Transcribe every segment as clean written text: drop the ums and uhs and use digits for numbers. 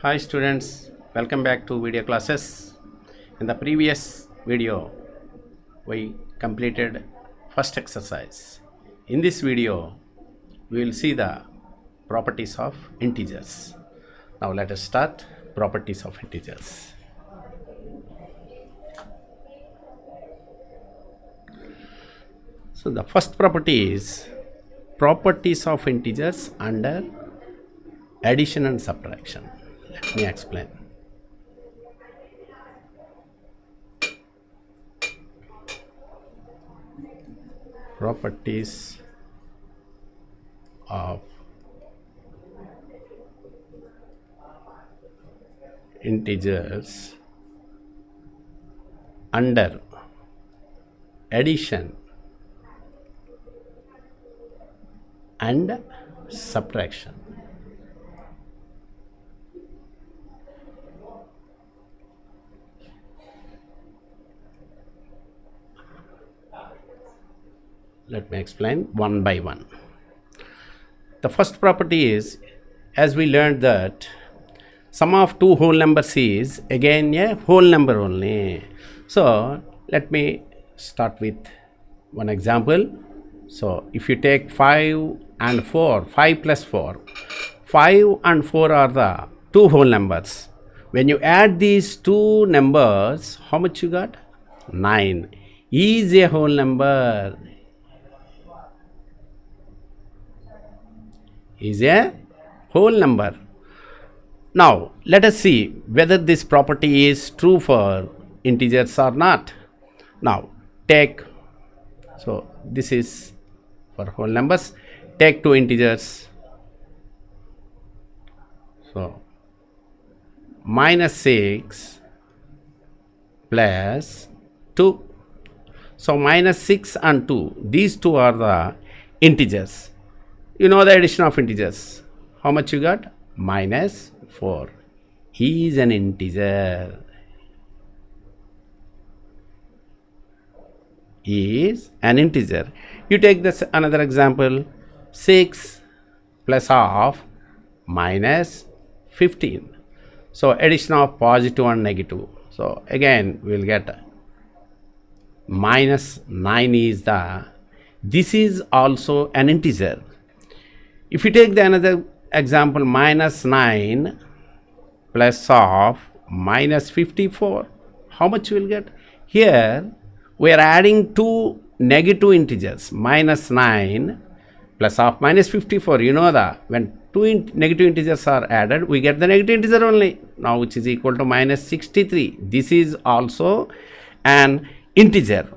Hi students, welcome back to video classes. In the previous video, we completed first exercise. In this video, we will see the properties of integers. Now let us start properties of integers. So the first property is properties of integers under addition and subtraction. Let me explain. Properties of integers under addition and subtraction. Let me explain one by one. The first property is, as we learned that sum of two whole numbers is again a whole number only. So let me start with one example. So if you take 5 and 4, 5 plus 4, 5 and 4 are the two whole numbers. When you add these two numbers, how much you got? 9 is a whole number. Is a whole number. Now let us see whether this property is true for integers or not. Now take, so this is for whole numbers. Take two integers. So minus 6 plus 2. So minus 6 and 2, these two are the integers. You know the addition of integers. How much you got? Minus 4 is an integer. Is an integer. You take this another example. 6 plus half minus 15. So addition of positive and negative. So again we will get minus 9 is the, this is also an integer. If you take the another example, minus 9 plus of minus 54, how much you will get? Here we are adding two negative integers, minus 9 plus of minus 54. You know that when two negative integers are added, we get the negative integer only, now which is equal to minus 63. This is also an integer.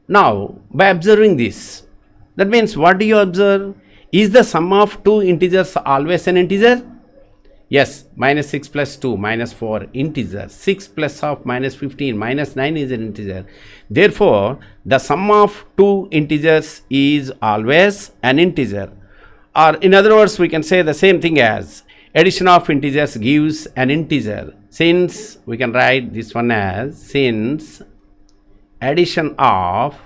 Now by observing this, that means what do you observe? Is the sum of two integers always an integer? Yes, minus 6 plus 2, minus 4, integer. 6 plus of minus 15, minus 9 is an integer. Therefore, the sum of two integers is always an integer. Or in other words, we can say the same thing as addition of integers gives an integer. Since we can write this one as, since addition of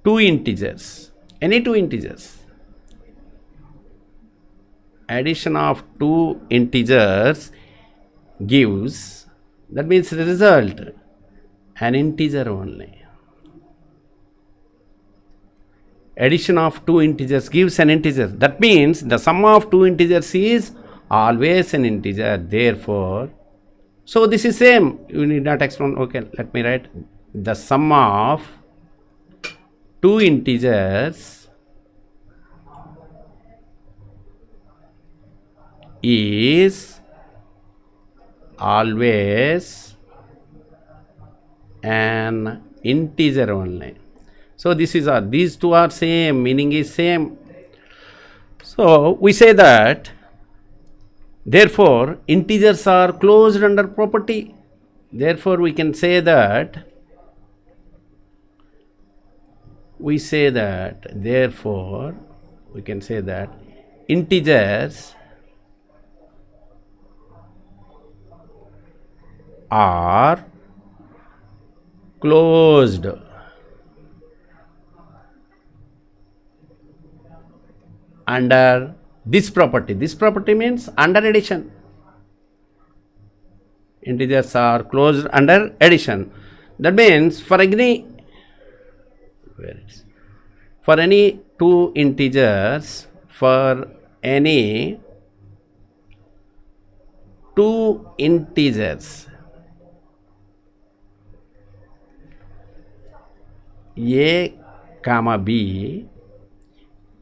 two integers, any two integers, addition of two integers gives, that means the result, an integer only. Addition of two integers gives an integer. That means the sum of two integers is always an integer. Therefore, so this is same. You need not explain. Okay, let me write the sum of two integers is always an integer only. So this is these two are same, meaning is same. So we say that therefore integers are closed under property. Therefore we can say that therefore we can say that integers are closed under this property. This property means under addition. Integers are closed under addition. That means for any two integers, for any two integers a comma b,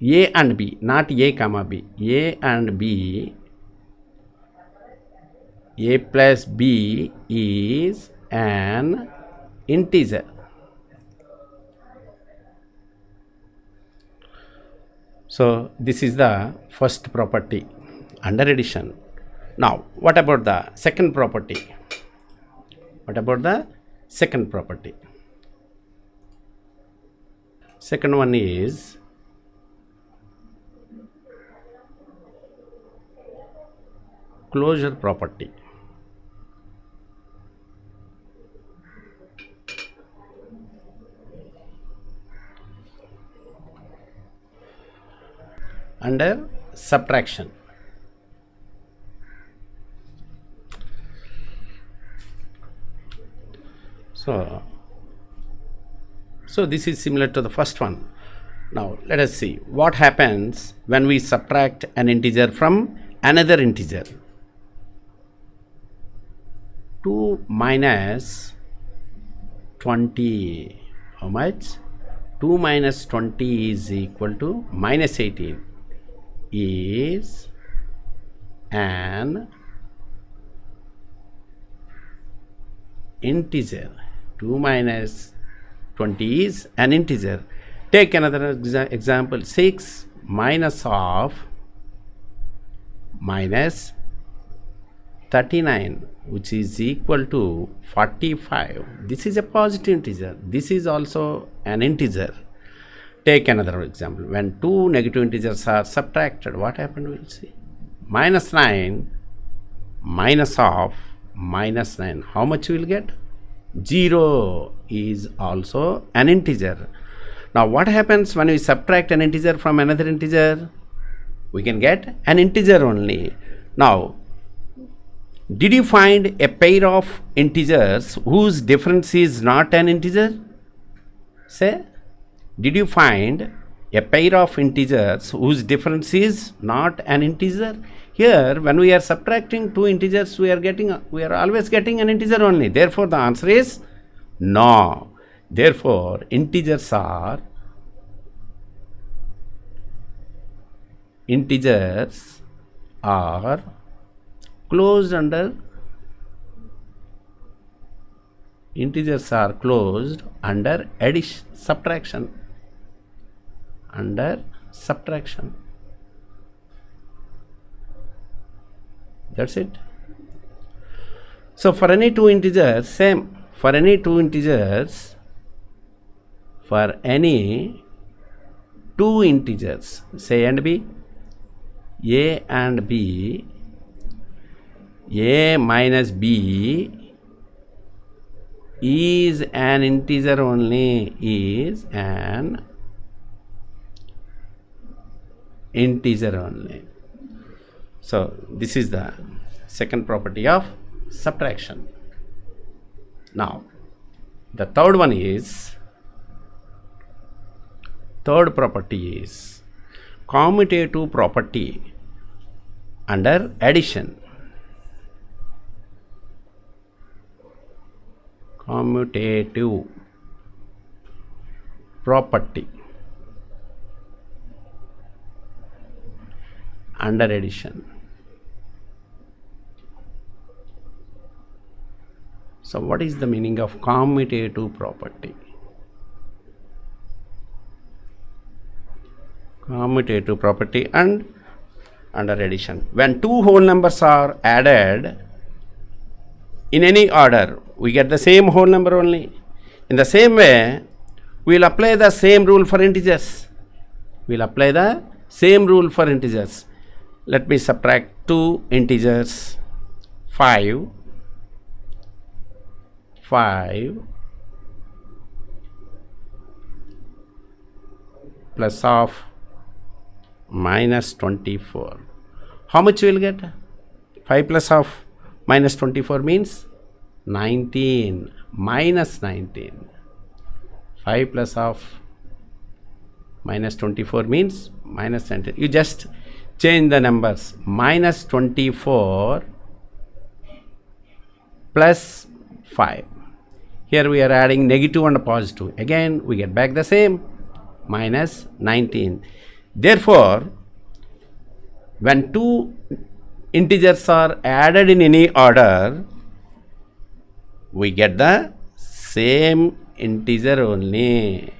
a and b, not a comma b, a and b, a plus b is an integer. So this is the first property, under addition. Now what about the second property? What about the second property? Second one is closure property. Under subtraction. So this is similar to the first one. Now let us see what happens when we subtract an integer from another integer. 2 minus 20, how much? 2 minus 20 is equal to minus 18, is an integer. 2 minus 20 is an integer. Take another example. 6 minus of minus 39, which is equal to 45. This is a positive integer. This is also an integer. Take another example. When two negative integers are subtracted, what happened? We'll see. Minus 9 minus of minus 9. How much we will get? 0 is also an integer. Now what happens when we subtract an integer from another integer? We can get an integer only. Now, did you find a pair of integers whose difference is not an integer? Say, did you find a pair of integers whose difference is not an integer? Here, when we are subtracting two integers, we are always getting an integer only. Therefore, the answer is no. Therefore, integers are closed under addition, subtraction. Under subtraction. That's it. So for any two integers, same. For any two integers, say and b, a and b, a minus b is an integer only, is an integer only. So this is the second property of subtraction. Now the third property is commutative property under addition. Commutative property under addition. So what is the meaning of commutative property? Commutative property and under addition. When two whole numbers are added in any order, we get the same whole number only. In the same way, we will apply the same rule for integers. Let me subtract two integers, 5 plus of minus 24. How much you will get? 5 plus of minus 24 means 19, minus 19. 5 plus of minus 24 means minus 19. You just change the numbers. Minus 24 plus 5. Here we are adding negative and positive. Again, we get back the same, minus 19. Therefore, when two integers are added in any order, we get the same integer only.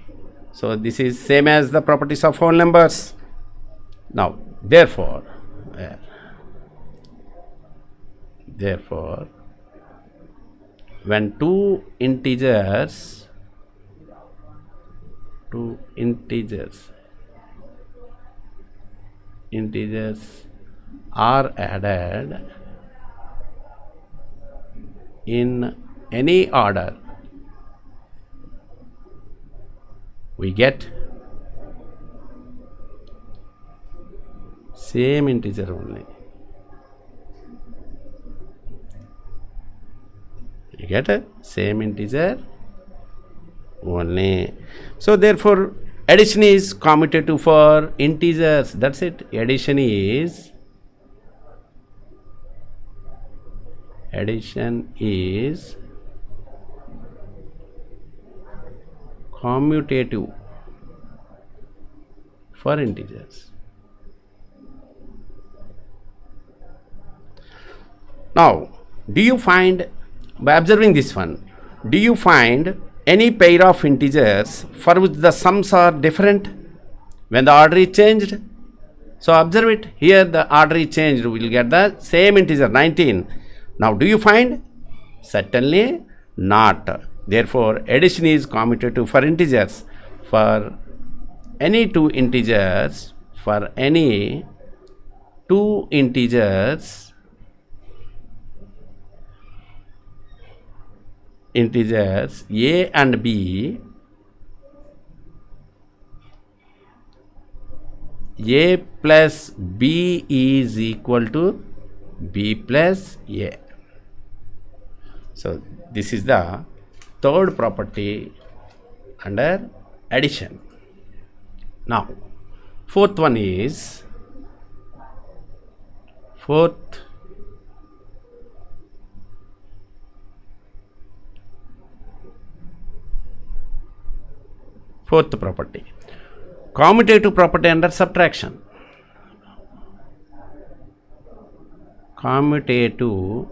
So this is same as the properties of whole numbers. Now, therefore, when two integers are added in any order, we get same integer only. You get a same integer only. So therefore, addition is commutative for integers. That's it. Addition is commutative for integers. Now, do you find, by observing this one, do you find any pair of integers for which the sums are different when the order is changed? So observe it. Here the order is changed. We will get the same integer, 19. Now, do you find? Certainly not. Therefore, addition is commutative for integers. For any two integers, integers a and b, a plus b is equal to b plus a. So this is the third property under addition. Now, fourth property, commutative property under subtraction. Commutative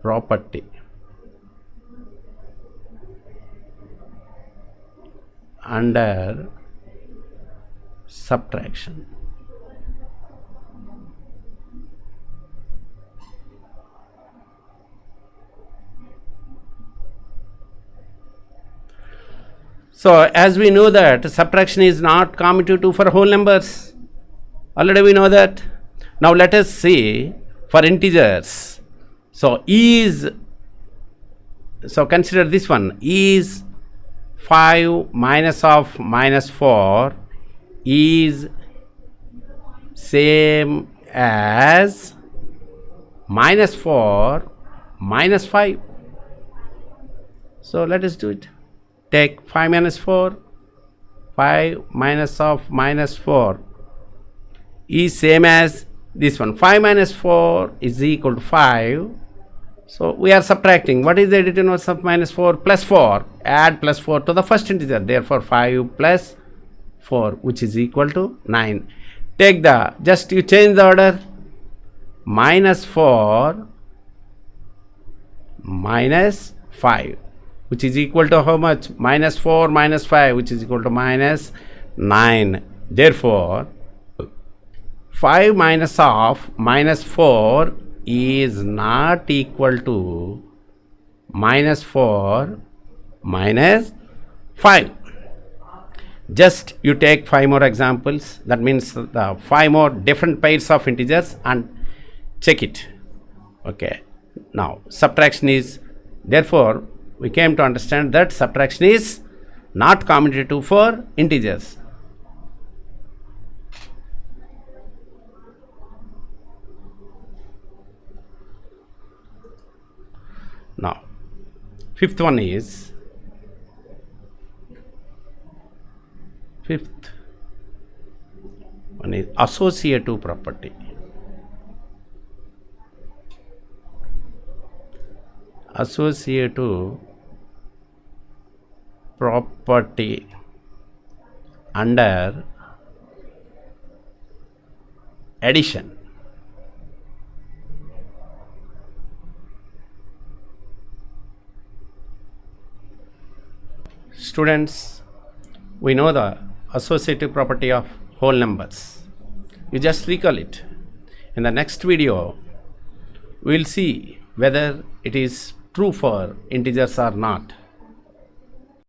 property under subtraction. So as we know that subtraction is not commutative for whole numbers, already we know that. Now let us see for integers. So consider this one, is 5 minus of minus 4 is same as minus 4 minus 5. So let us do it. Take 5 minus 4, 5 minus of minus 4 is same as this one. 5 minus 4 is equal to 5. So we are subtracting. What is the additive inverse of minus 4? Plus 4. Add plus 4 to the first integer. Therefore 5 plus 4, which is equal to 9. Take the, just you change the order. Minus 4 minus 5, which is equal to how much? Minus 4 minus 5, which is equal to minus 9. Therefore 5 minus of minus 4 is not equal to minus 4 minus 5. Just you take 5 more examples. That means the 5 more different pairs of integers and check it. Okay. Now subtraction is, therefore we came to understand that subtraction is not commutative for integers. Fifth one is associative property. Associative property under addition. Students, we know the associative property of whole numbers. You just recall it. In the next video, we will see whether it is true for integers or not.